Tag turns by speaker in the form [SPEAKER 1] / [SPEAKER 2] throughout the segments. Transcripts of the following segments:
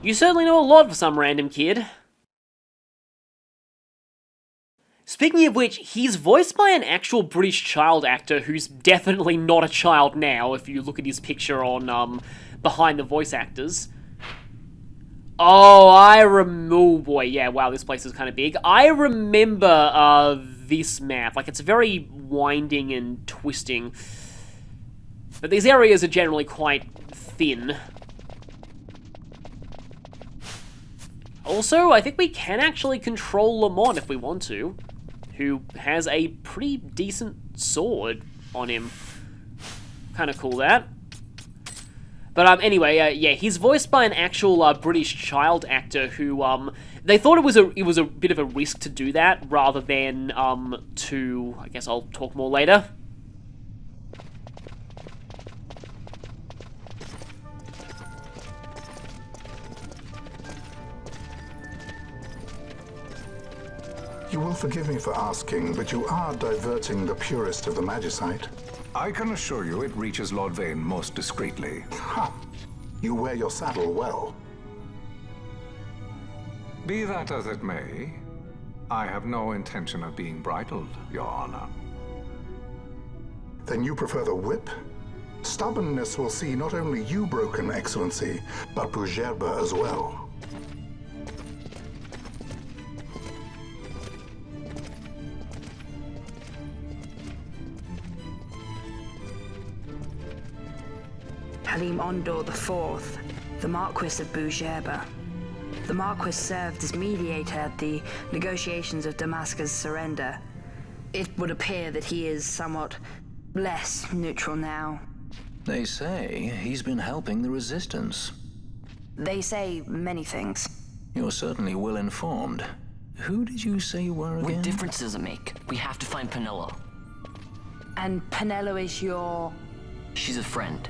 [SPEAKER 1] You certainly know a lot for some random kid. Speaking of which, he's voiced by an actual British child actor who's definitely not a child now, if you look at his picture on, behind the voice actors. Oh, oh boy, yeah, wow, this place is kind of big. I remember, this map. Like, it's very winding and twisting. But these areas are generally quite thin. Also, I think we can actually control Lamont if we want to, who has a pretty decent sword on him. Kind of cool, that. But anyway, yeah, he's voiced by an actual British child actor who they thought it was a bit of a risk to do that rather than to, I guess I'll talk more later.
[SPEAKER 2] You will forgive me for asking, but you are diverting the purest of the Magicite.
[SPEAKER 3] I can assure you it reaches Lord Vane most discreetly.
[SPEAKER 2] Ha! You wear your saddle well.
[SPEAKER 3] Be that as it may, I have no intention of being bridled, Your Honor.
[SPEAKER 2] Then you prefer the whip? Stubbornness will see not only you broken, Excellency, but Bougerbe as well.
[SPEAKER 4] Halim Ondor IV, the Marquis of Bougerbe. The Marquis served as mediator at the negotiations of Damascus' surrender. It would appear that he is somewhat less neutral now.
[SPEAKER 5] They say he's been helping the resistance.
[SPEAKER 4] They say many things.
[SPEAKER 5] You're certainly well informed. Who did you say you were again?
[SPEAKER 6] What difference does it make? We have to find Penelo.
[SPEAKER 4] And Penelo is your...
[SPEAKER 6] She's a friend.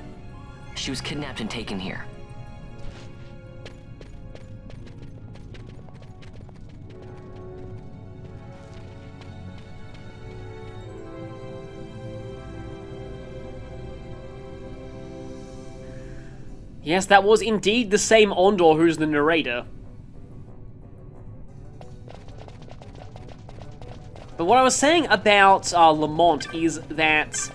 [SPEAKER 6] She was kidnapped and taken here.
[SPEAKER 1] Yes, that was indeed the same Ondor who's the narrator. But what I was saying about Lamont is that...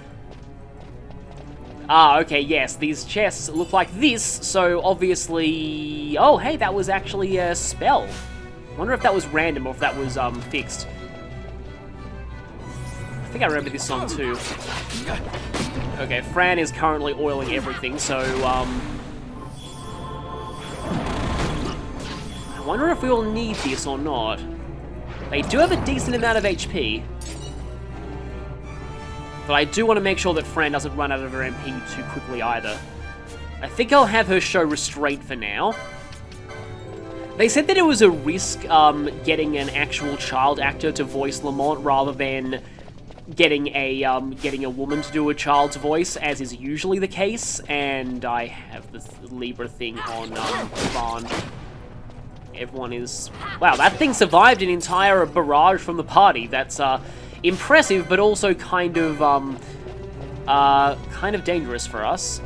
[SPEAKER 1] okay, yes, these chests look like this, so obviously... Oh, hey, that was actually a spell. Wonder if that was random or if that was, fixed. I think I remember this song, too. Okay, Fran is currently oiling everything, so, I wonder if we all need this or not. They do have a decent amount of HP. But I do want to make sure that Fran doesn't run out of her MP too quickly either. I think I'll have her show restraint for now. They said that it was a risk getting an actual child actor to voice Lamont rather than getting a woman to do a child's voice, as is usually the case. And I have the Libra thing on Van. Everyone is... Wow, that thing survived an entire barrage from the party. That's impressive, but also kind of dangerous for us.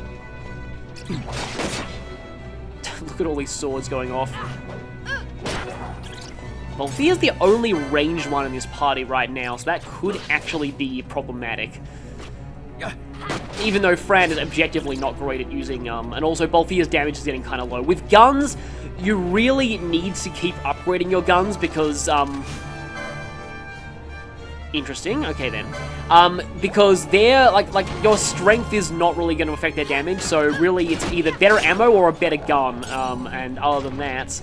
[SPEAKER 1] Look at all these swords going off. Balthia's the only ranged one in this party right now, so that could actually be problematic. Even though Fran is objectively not great at using, and also Balthia's damage is getting kind of low. With guns, you really need to keep upgrading your guns because, interesting, okay then. Because they're, like, your strength is not really going to affect their damage, so really it's either better ammo or a better gun, and other than that...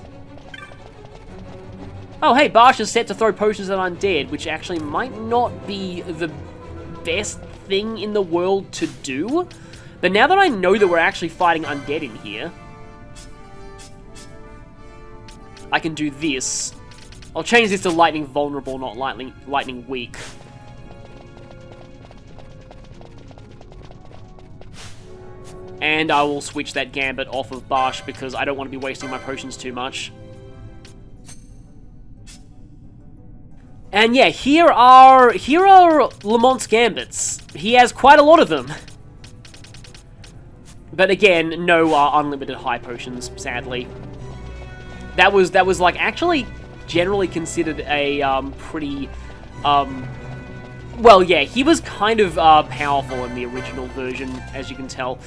[SPEAKER 1] Oh, hey, Barsh is set to throw potions at undead, which actually might not be the best thing in the world to do. But now that I know that we're actually fighting undead in here, I can do this. I'll change this to lightning vulnerable, not lightning weak. And I will switch that gambit off of Barsh because I don't want to be wasting my potions too much. And yeah, here are Lamont's gambits. He has quite a lot of them. But again, no unlimited high potions, sadly. That was like actually generally considered a pretty well, yeah, he was kind of powerful in the original version, as you can tell.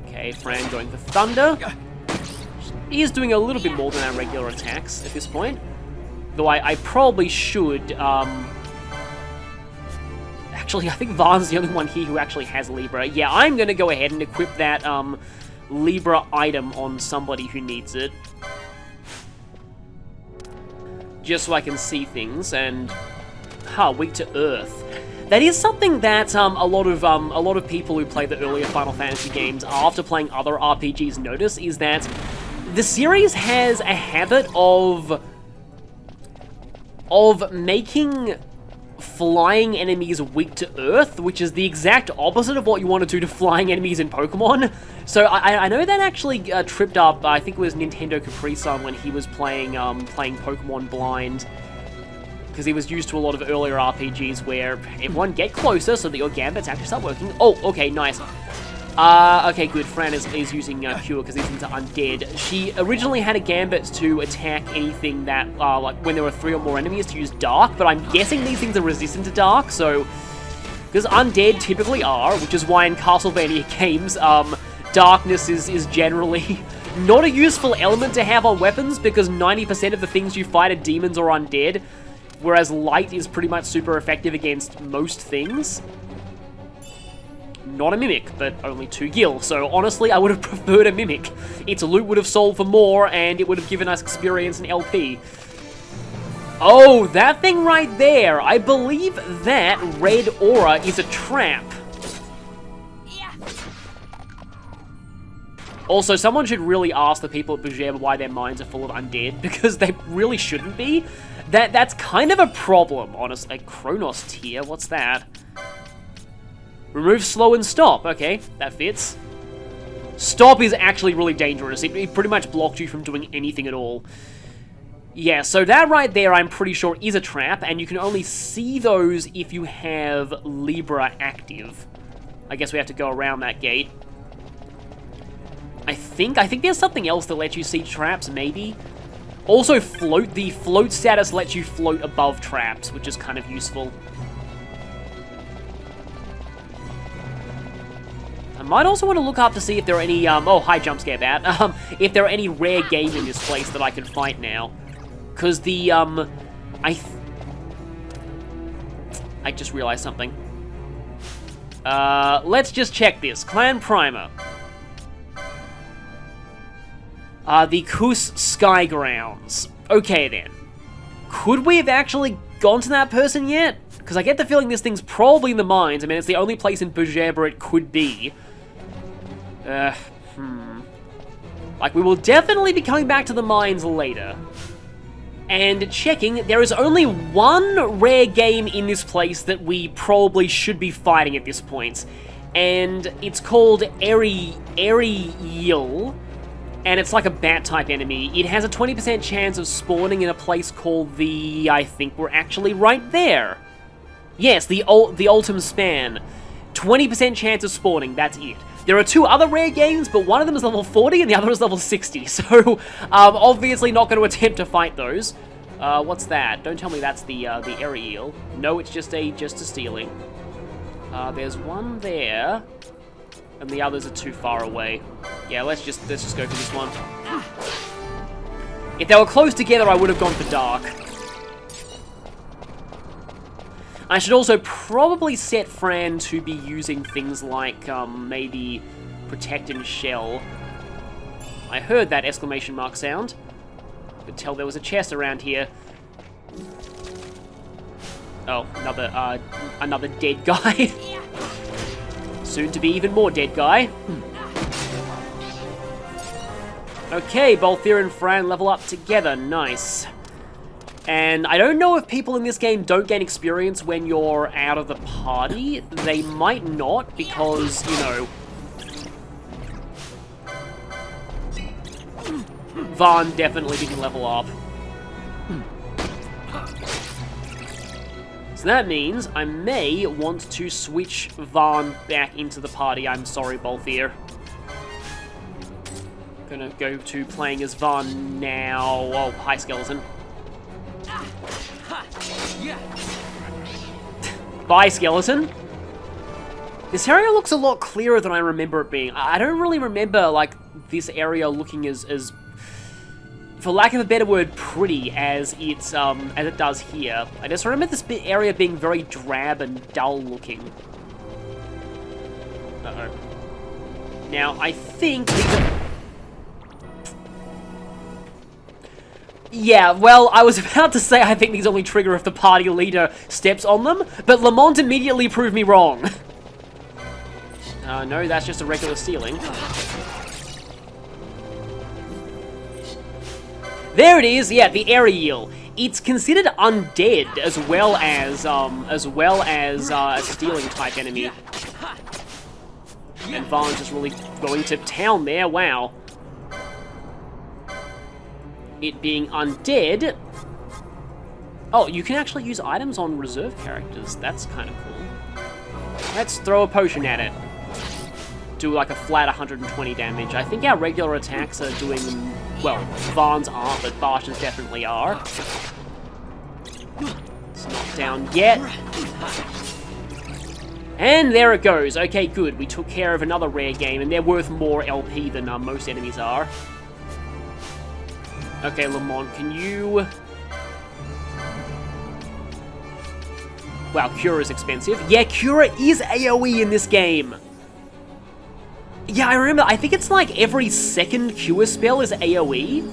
[SPEAKER 1] Okay, Fran going for Thunder. He is doing a little bit more than our regular attacks at this point. Though I probably should, actually, I think Vaan's the only one here who actually has Libra. Yeah, I'm going to go ahead and equip that, Libra item on somebody who needs it. Just so I can see things, and... weak to Earth. That is something that a lot of people who play the earlier Final Fantasy games after playing other RPGs notice, is that the series has a habit of making flying enemies weak to Earth, which is the exact opposite of what you want to do to flying enemies in Pokemon. So I know that actually tripped up, I think it was Nintendo Capri-Sun when he was playing Pokemon blind, because he was used to a lot of earlier RPGs where everyone get closer so that your gambits actually start working. Oh, okay, nice. Okay, good. Fran is using Cure because he's into undead. She originally had a gambit to attack anything that, like, when there were 3 or more enemies, to use Dark, but I'm guessing these things are resistant to Dark, so... Because undead typically are, which is why in Castlevania games, darkness is generally not a useful element to have on weapons, because 90% of the things you fight are demons or undead, whereas light is pretty much super effective against most things. Not a Mimic, but only 2 gil, so honestly I would have preferred a Mimic. Its loot would have sold for more, and it would have given us experience and LP. Oh, that thing right there! I believe that red aura is a trap. Also, someone should really ask the people at Bujerba why their mines are full of undead, because they really shouldn't be. That's kind of a problem, honestly. Chronos tier, what's that? Remove slow and stop. Okay, that fits. Stop is actually really dangerous. It pretty much blocked you from doing anything at all. Yeah, so that right there I'm pretty sure is a trap, and you can only see those if you have Libra active. I guess we have to go around that gate. I think there's something else that lets you see traps, maybe. Also, the float status lets you float above traps, which is kind of useful. I might also want to look up to see if there are any, oh, hi, jump scare bat. If there are any rare game in this place that I can fight now. Because the, I just realized something. Let's just check this. Clan Primer. The Kus Skygrounds. Okay, then. Could we have actually gone to that person yet? Because I get the feeling this thing's probably in the mines. I mean, it's the only place in Bujerba it could be. Like, we will definitely be coming back to the mines later. And checking, there is only one rare game in this place that we probably should be fighting at this point. And it's called Ariel. And it's like a bat-type enemy. It has a 20% chance of spawning in a place called the... I think we're actually right there. Yes, the Ultim Span. 20% chance of spawning, that's it. There are 2 other rare games, but one of them is level 40 and the other is level 60. So, obviously not going to attempt to fight those. What's that? Don't tell me that's the Ariel. No, it's just a stealing. There's one there. And the others are too far away. Yeah, let's just go for this one. If they were close together, I would have gone for Dark. I should also probably set Fran to be using things like, maybe Protect and Shell. I heard that exclamation mark sound. Could tell there was a chest around here. Oh, another dead guy. Soon to be even more dead guy. Okay, Balthier and Fran level up together. Nice. And I don't know if people in this game don't gain experience when you're out of the party. They might not, because, you know... Vaan definitely didn't level up. So that means I may want to switch Vaan back into the party. I'm sorry, Balthier. Gonna go to playing as Vaughn now. Oh, hi, Skeleton. Bye, Skeleton. This area looks a lot clearer than I remember it being. I don't really remember, like, this area looking as for lack of a better word, pretty as it does here. I just remember this area being very drab and dull looking. Uh-oh. Now, I think these are... Yeah, well, I was about to say I think these only trigger if the party leader steps on them, but Lamont immediately proved me wrong. No, that's just a regular ceiling. There it is, yeah, the Ariel. It's considered undead as well as a stealing type enemy. And Vaughn's just really going to town there, wow. It being undead. Oh, you can actually use items on reserve characters. That's kind of cool. Let's throw a potion at it. Do like a flat 120 damage. I think our regular attacks are doing, well, Vaughn's aren't, but Barsha's definitely are. It's not down yet. And there it goes. Okay, good. We took care of another rare game, and they're worth more LP than most enemies are. Okay, Lamont, can you... Wow, Cure is expensive. Yeah, Cure is AoE in this game. Yeah, I remember. I think it's like every second Cure spell is AoE.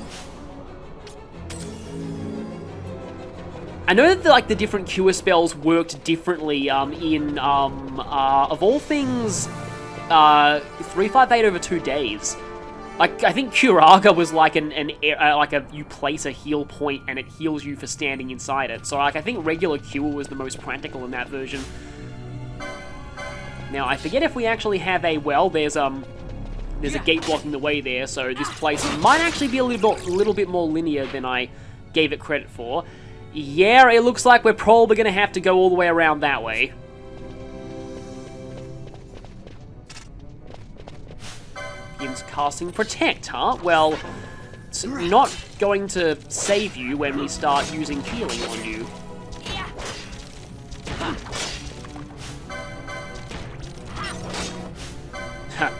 [SPEAKER 1] I know that the different Cure spells worked differently in of all things 358 over 2 days. Like, I think Curaga was like you place a heal point and it heals you for standing inside it. So like I think regular Cure was the most practical in that version. Now I forget if we actually have a there's a gate blocking the way there, so this place might actually be a little bit more linear than I gave it credit for. Yeah, it looks like we're probably gonna have to go all the way around that way. Begins casting Protect, huh? Well, it's not going to save you when we start using healing on you.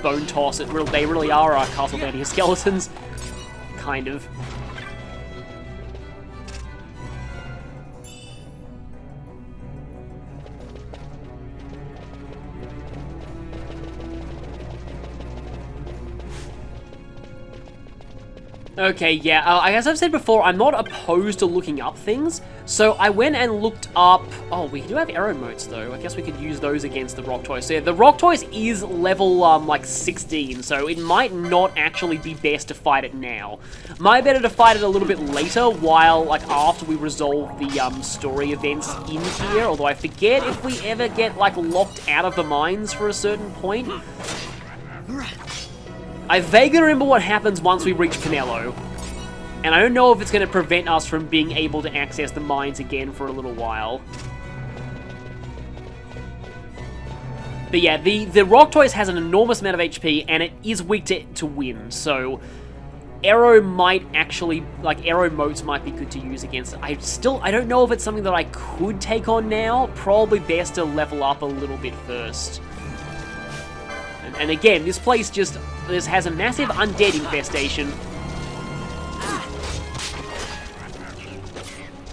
[SPEAKER 1] Bone toss, they really are our Castlevania skeletons. Kind of. Okay, yeah, I guess I've said before, I'm not opposed to looking up things, so I went and looked up... Oh, we do have arrow motes, though. I guess we could use those against the Rock Toys. So yeah, the Rock Toys is level, like, 16, so it might not actually be best to fight it now. Might be better to fight it a little bit later, while, like, after we resolve the, story events in here, although I forget if we ever get, like, locked out of the mines for a certain point. I vaguely remember what happens once we reach Pinello, and I don't know if it's going to prevent us from being able to access the mines again for a little while. But yeah, the Rock Toys has an enormous amount of HP, and it is weak to wind, so arrow might actually, like, arrow motes might be good to use against it. I don't know if it's something that I could take on now. Probably best to level up a little bit first. And again, this place this has a massive undead infestation.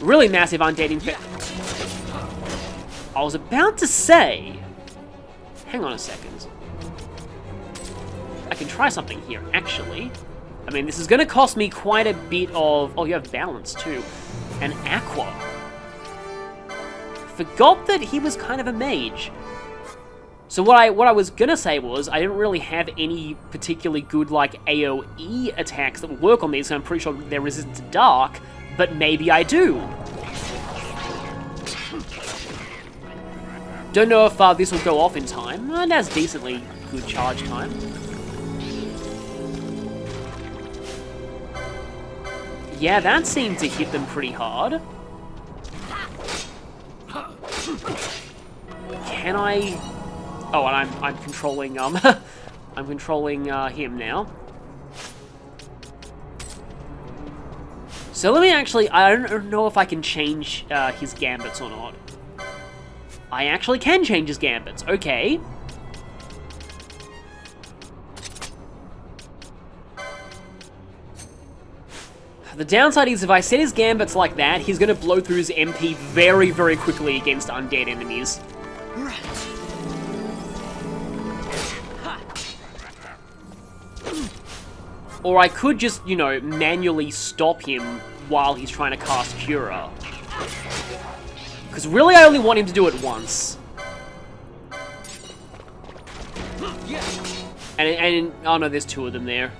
[SPEAKER 1] Really massive undead infestation. I was about to say... Hang on a second. I can try something here, actually. I mean, this is going to cost me quite a bit of... Oh, you have balance, too. And Aqua. Forgot that he was kind of a mage. So what I was gonna say was, I didn't really have any particularly good, like, AoE attacks that would work on these, so I'm pretty sure they're resistant to dark, but maybe I do. Don't know if this will go off in time. It has decently good charge time. Yeah, that seemed to hit them pretty hard. Can I... Oh, and I'm controlling, I'm controlling, him now. So let me actually, I don't know if I can change his gambits or not. I actually can change his gambits, okay. The downside is if I set his gambits like that, he's going to blow through his MP very, very quickly against undead enemies. Or I could just, you know, manually stop him while he's trying to cast Cura. Because really I only want him to do it once. And oh no, there's two of them there.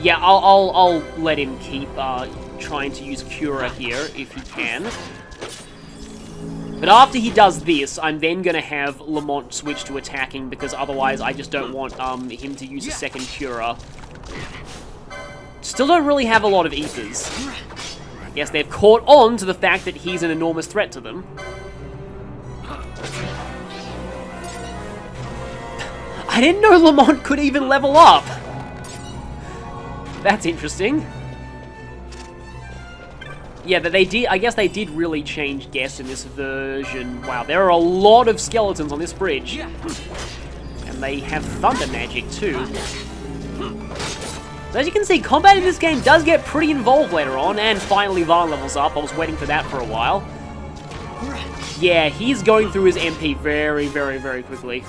[SPEAKER 1] Yeah, I'll let him keep trying to use Cura here if he can. But after he does this, I'm then going to have Lamont switch to attacking because otherwise I just don't want him to use a second Cura. Still don't really have a lot of Ethers. Yes, they've caught on to the fact that he's an enormous threat to them. I didn't know Lamont could even level up! That's interesting. Yeah, but they did. I guess they did really change guests in this version. Wow, there are a lot of skeletons on this bridge. And they have thunder magic too. So as you can see, combat in this game does get pretty involved later on, and finally Varn levels up. I was waiting for that for a while. Yeah, he's going through his MP very, very, very quickly.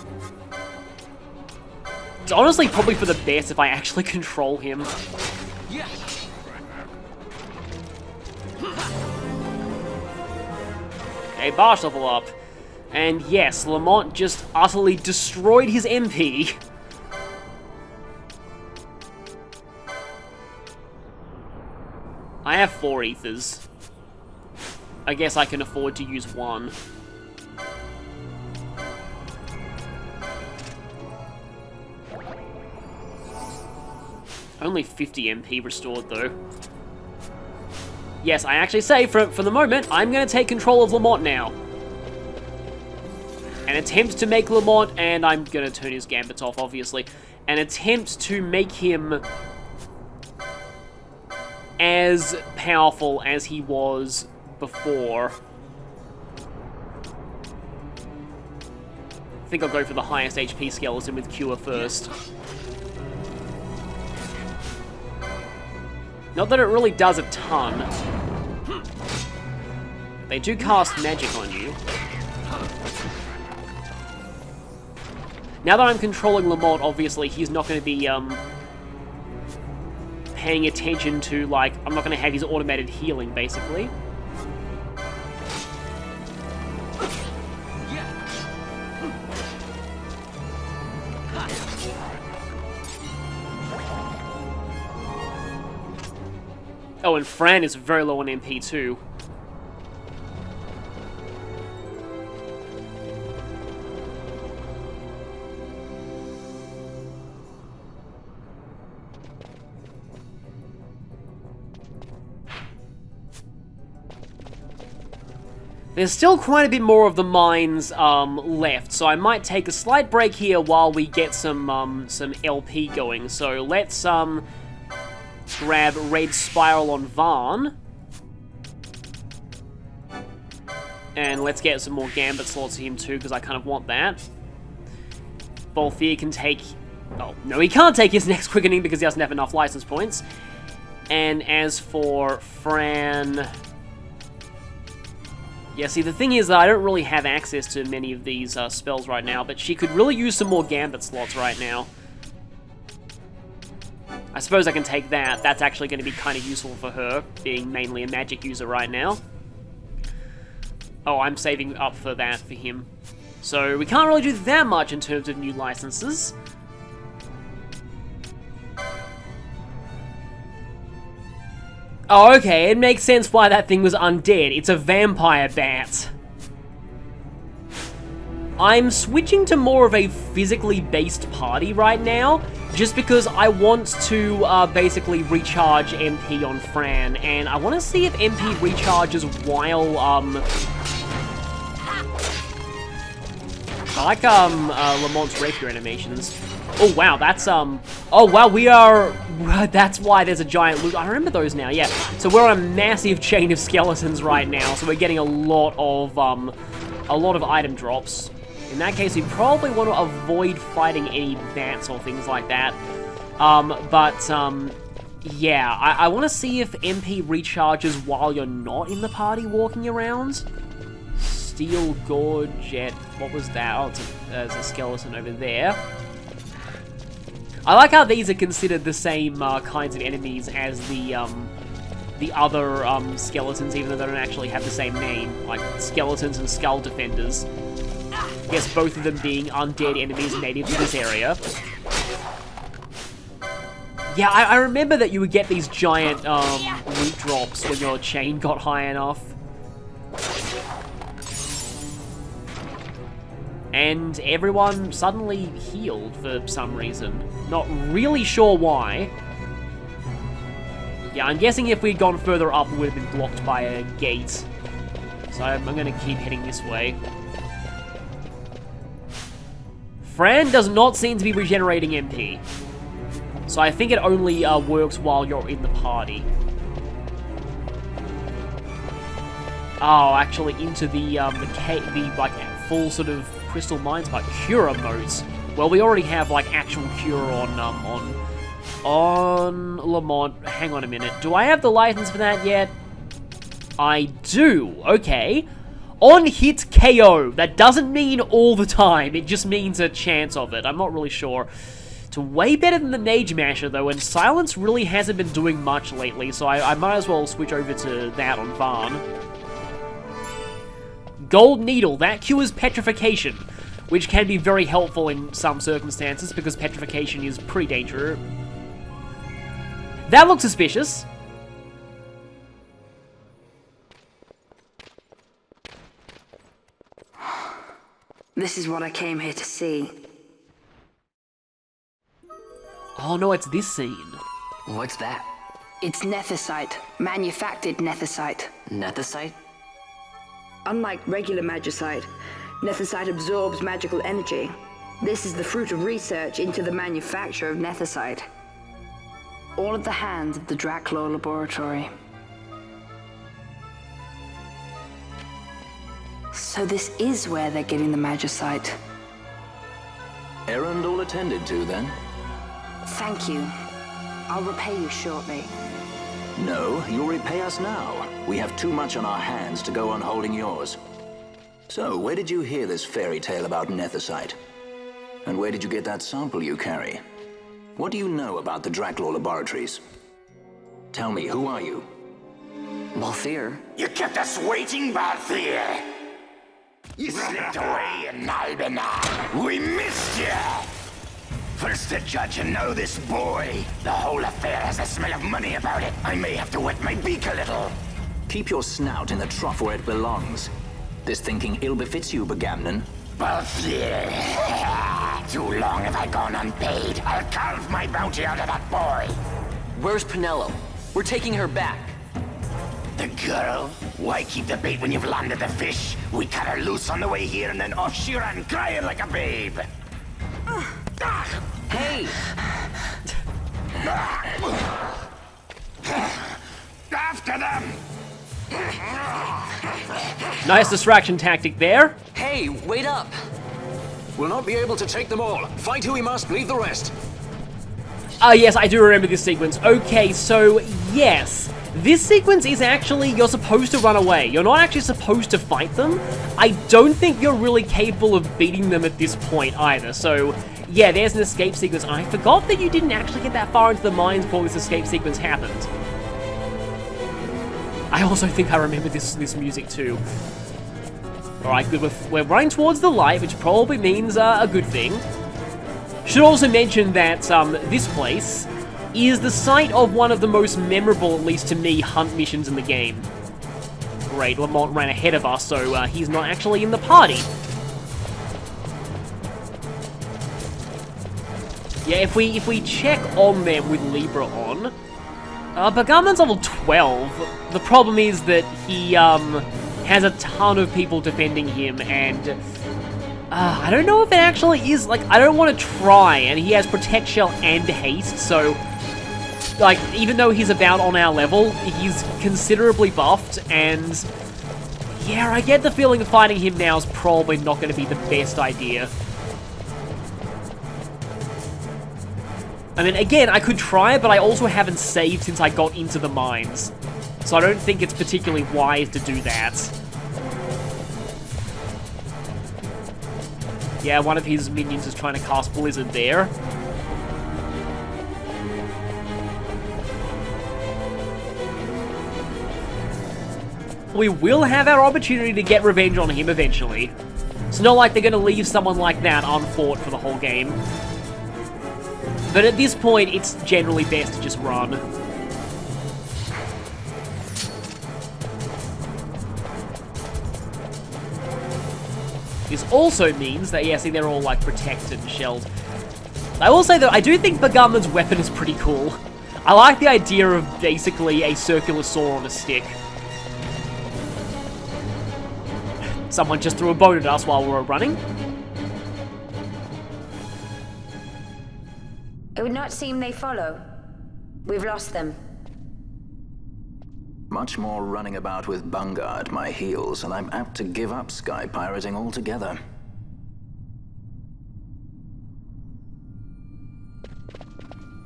[SPEAKER 1] It's honestly probably for the best if I actually control him. Okay, Barsh level up. And yes, Lamont just utterly destroyed his MP. I have 4 Ethers. I guess I can afford to use 1. Only 50 MP restored, though. Yes, I actually say, for the moment, I'm going to take control of Lamont now. An attempt to make Lamont, and I'm going to turn his gambits off, obviously. An attempt to make him as powerful as he was before. I think I'll go for the highest HP skeleton with Cure first. Not that it really does a ton. They do cast magic on you. Now that I'm controlling Lamont, obviously, he's not going to be paying attention to, like, I'm not going to have his automated healing, basically. Oh, and Fran is very low on MP too. There's still quite a bit more of the mines left, so I might take a slight break here while we get some LP going. So let's grab Red Spiral on Varn. And let's get some more Gambit slots to him too, because I kind of want that. Balthier can take... Oh, no, he can't take his next quickening because he doesn't have enough license points. And as for Fran... Yeah, see, the thing is that I don't really have access to many of these spells right now, but she could really use some more Gambit slots right now. I suppose I can take that. That's actually going to be kind of useful for her, being mainly a magic user right now. Oh, I'm saving up for that for him. So we can't really do that much in terms of new licenses. Oh, okay, it makes sense why that thing was undead. It's a vampire bat. I'm switching to more of a physically based party right now, just because I want to basically recharge MP on Fran, and I want to see if MP recharges while I like Lamont's rapier animations. Oh wow, that's oh wow, we are. That's why there's a giant loot. I remember those now. Yeah. So we're on a massive chain of skeletons right now. So we're getting a lot of item drops. In that case, we probably want to avoid fighting any bats or things like that. Yeah, I want to see if MP recharges while you're not in the party walking around. Steel Gorget, what was that? Oh, there's a skeleton over there. I like how these are considered the same kinds of enemies as the other skeletons, even though they don't actually have the same name, like skeletons and skull defenders. I guess both of them being undead enemies native to this area. Yeah, I remember that you would get these giant loot drops when your chain got high enough. And everyone suddenly healed for some reason. Not really sure why. Yeah, I'm guessing if we'd gone further up, we would have been blocked by a gate. So I'm going to keep heading this way. Fran does not seem to be regenerating MP. So I think it only works while you're in the party. Oh, actually into the like full sort of crystal mines, but cure modes. Well, we already have like actual cure on Lamont. Hang on a minute. Do I have the license for that yet? I do. Okay. On hit KO. That doesn't mean all the time. It just means a chance of it. I'm not really sure. It's way better than the Mage Masher, though, and Silence really hasn't been doing much lately, so I might as well switch over to that on Varn. Gold Needle, that cures petrification, which can be very helpful in some circumstances, because petrification is pretty dangerous. That looks suspicious.
[SPEAKER 4] This is what I came here to see.
[SPEAKER 1] Oh no, it's this scene.
[SPEAKER 6] What's that?
[SPEAKER 4] It's nethicite, manufactured nethicite.
[SPEAKER 6] Nethicite?
[SPEAKER 4] Unlike regular magicite, nethicite absorbs magical energy. This is the fruit of research into the manufacture of nethicite. All at the hands of the Draclaw Laboratory. So this is where they're getting the magicite.
[SPEAKER 5] Errand all attended to, then?
[SPEAKER 4] Thank you. I'll repay you shortly.
[SPEAKER 5] No, you'll repay us now. We have too much on our hands to go on holding yours. So, where did you hear this fairy tale about nethicite? And where did you get that sample you carry? What do you know about the Draclaw Laboratories? Tell me, who are you?
[SPEAKER 6] Balthier?
[SPEAKER 7] You kept us waiting, Balthier! You slipped away in Albina! We missed you! First the judge and now this boy. The whole affair has a smell of money about it. I may have to wet my beak a little.
[SPEAKER 5] Keep your snout in the trough where it belongs. This thinking ill befits you, Begamnon.
[SPEAKER 7] Balthier. Too long have I gone unpaid. I'll carve my bounty out of that boy.
[SPEAKER 6] Where's Penelo? We're taking her back.
[SPEAKER 7] The girl? Why keep the bait when you've landed the fish? We cut her loose on the way here and then off she ran crying like a babe.
[SPEAKER 6] Hey!
[SPEAKER 7] After them!
[SPEAKER 1] Nice distraction tactic there.
[SPEAKER 6] Hey, wait up!
[SPEAKER 5] We'll not be able to take them all. Fight who we must, leave the rest.
[SPEAKER 1] Yes, I do remember this sequence. Okay, so yes. This sequence is actually, you're supposed to run away. You're not actually supposed to fight them. I don't think you're really capable of beating them at this point either, so yeah, there's an escape sequence. I forgot that you didn't actually get that far into the mines before this escape sequence happened. I also think I remember this music too. Alright, good. We're running towards the light, which probably means a good thing. Should also mention that this place is the site of one of the most memorable, at least to me, hunt missions in the game. Great, Lamont ran ahead of us, so he's not actually in the party. Yeah, if we check on them with Libra on, Begamnon's level 12. The problem is that he has a ton of people defending him, and I don't know if it actually is, like, I don't want to try, and he has Protect Shell and Haste, so, like, even though he's about on our level, he's considerably buffed, and, yeah, I get the feeling fighting him now is probably not going to be the best idea. I mean, again, I could try, but I also haven't saved since I got into the mines, so I don't think it's particularly wise to do that. Yeah, one of his minions is trying to cast Blizzard there. We will have our opportunity to get revenge on him eventually. It's not like they're going to leave someone like that unfought for the whole game. But at this point, it's generally best to just run. This also means that, yeah, see, they're all, like, protected and shelled. I will say, though, I do think Bagumman's weapon is pretty cool. I like the idea of basically a circular saw on a stick. Someone just threw a bone at us while we were running.
[SPEAKER 8] It would not seem they follow. We've lost them.
[SPEAKER 5] Much more running about with Bunga at my heels, and I'm apt to give up sky pirating altogether.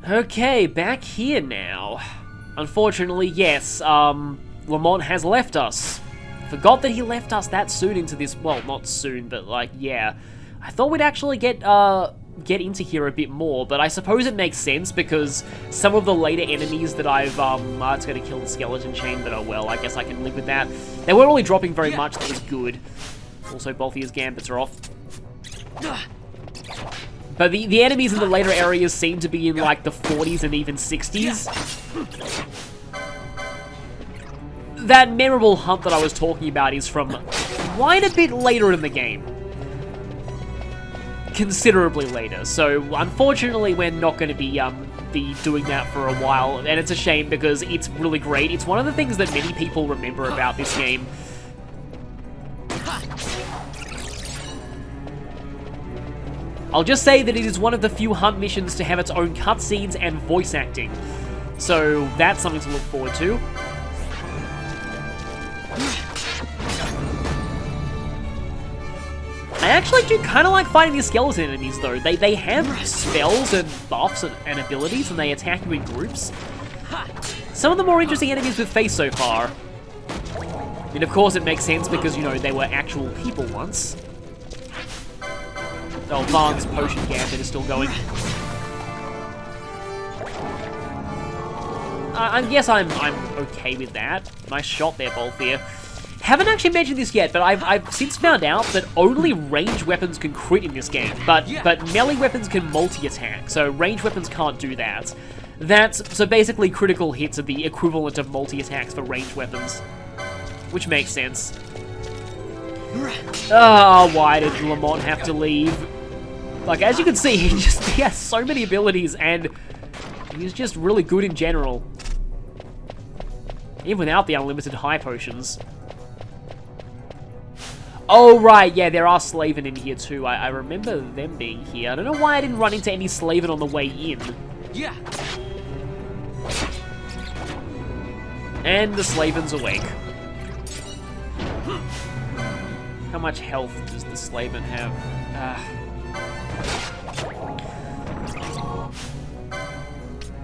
[SPEAKER 1] Okay, back here now. Unfortunately, yes, Lamont has left us. Forgot that he left us that soon into this, well, not soon, but, like, yeah. I thought we'd actually get into here a bit more, but I suppose it makes sense because some of the later enemies that I've, it's gonna kill the skeleton chain, but oh well, I guess I can live with that. They weren't really dropping very much, that was good. Also, both of his gambits are off. But the enemies in the later areas seem to be in, like, the 40s and even 60s. That memorable hunt that I was talking about is from quite a bit later in the game. Considerably later, so unfortunately we're not going to be doing that for a while, and it's a shame because it's really great. It's one of the things that many people remember about this game. I'll just say that it is one of the few hunt missions to have its own cutscenes and voice acting, so that's something to look forward to. I actually do kind of like fighting these skeleton enemies, though. They have spells and buffs and abilities, and they attack you in groups. Some of the more interesting enemies we've faced so far. I mean, of course, it makes sense because, you know, they were actual people once. Oh, Vaughn's potion gambit is still going. I guess I'm okay with that. Nice shot there, Bolthier. Haven't actually mentioned this yet, but I've since found out that only ranged weapons can crit in this game, but melee weapons can multi-attack, so ranged weapons can't do that. So basically critical hits are the equivalent of multi-attacks for ranged weapons, which makes sense. Oh, why did Lamont have to leave? Like, as you can see, he has so many abilities, and he's just really good in general. Even without the unlimited high potions. Oh, right, yeah, there are Slaven in here, too. I remember them being here. I don't know why I didn't run into any Slaven on the way in.
[SPEAKER 6] Yeah.
[SPEAKER 1] And the Slaven's awake. How much health does the Slaven have?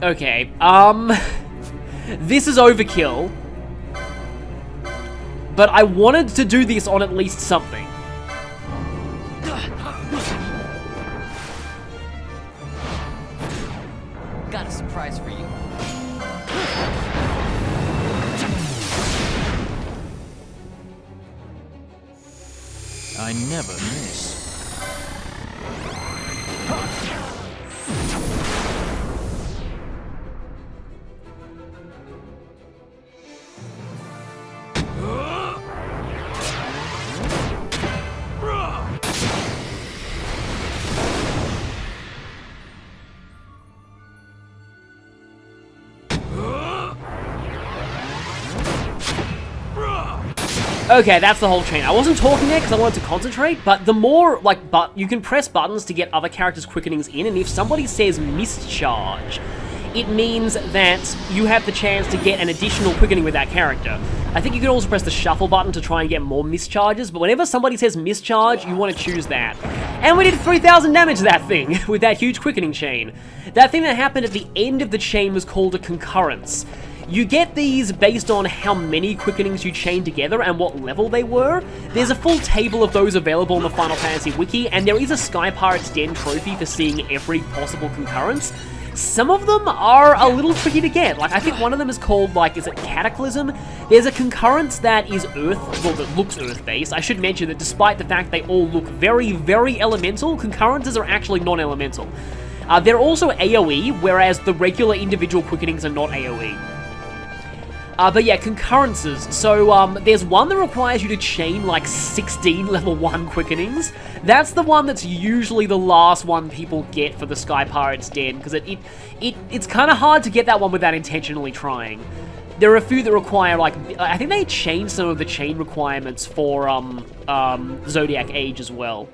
[SPEAKER 1] Okay, this is overkill. But I wanted to do this on at least something.
[SPEAKER 6] Got a surprise for you.
[SPEAKER 9] I never miss.
[SPEAKER 1] Okay, that's the whole chain. I wasn't talking there because I wanted to concentrate, but the more, like, you can press buttons to get other characters' quickenings in, and if somebody says mischarge, it means that you have the chance to get an additional quickening with that character. I think you can also press the shuffle button to try and get more mischarges, but whenever somebody says mischarge, you want to choose that. And we did 3,000 damage to that thing with that huge quickening chain. That thing that happened at the end of the chain was called a concurrence. You get these based on how many quickenings you chain together and what level they were. There's a full table of those available on the Final Fantasy Wiki, and there is a Sky Pirate's Den trophy for seeing every possible concurrence. Some of them are a little tricky to get. Like, I think one of them is called, like, is it Cataclysm? There's a concurrence that is Earth, well, that looks Earth-based. I should mention that despite the fact they all look very, very elemental, concurrences are actually non-elemental. They're also AoE, whereas the regular individual quickenings are not AoE. But yeah, concurrences. So, there's one that requires you to chain, like, 16 level 1 quickenings. That's the one that's usually the last one people get for the Sky Pirate's Den, because it's kind of hard to get that one without intentionally trying. There are a few that require, like, I think they changed some of the chain requirements for, Zodiac Age as well.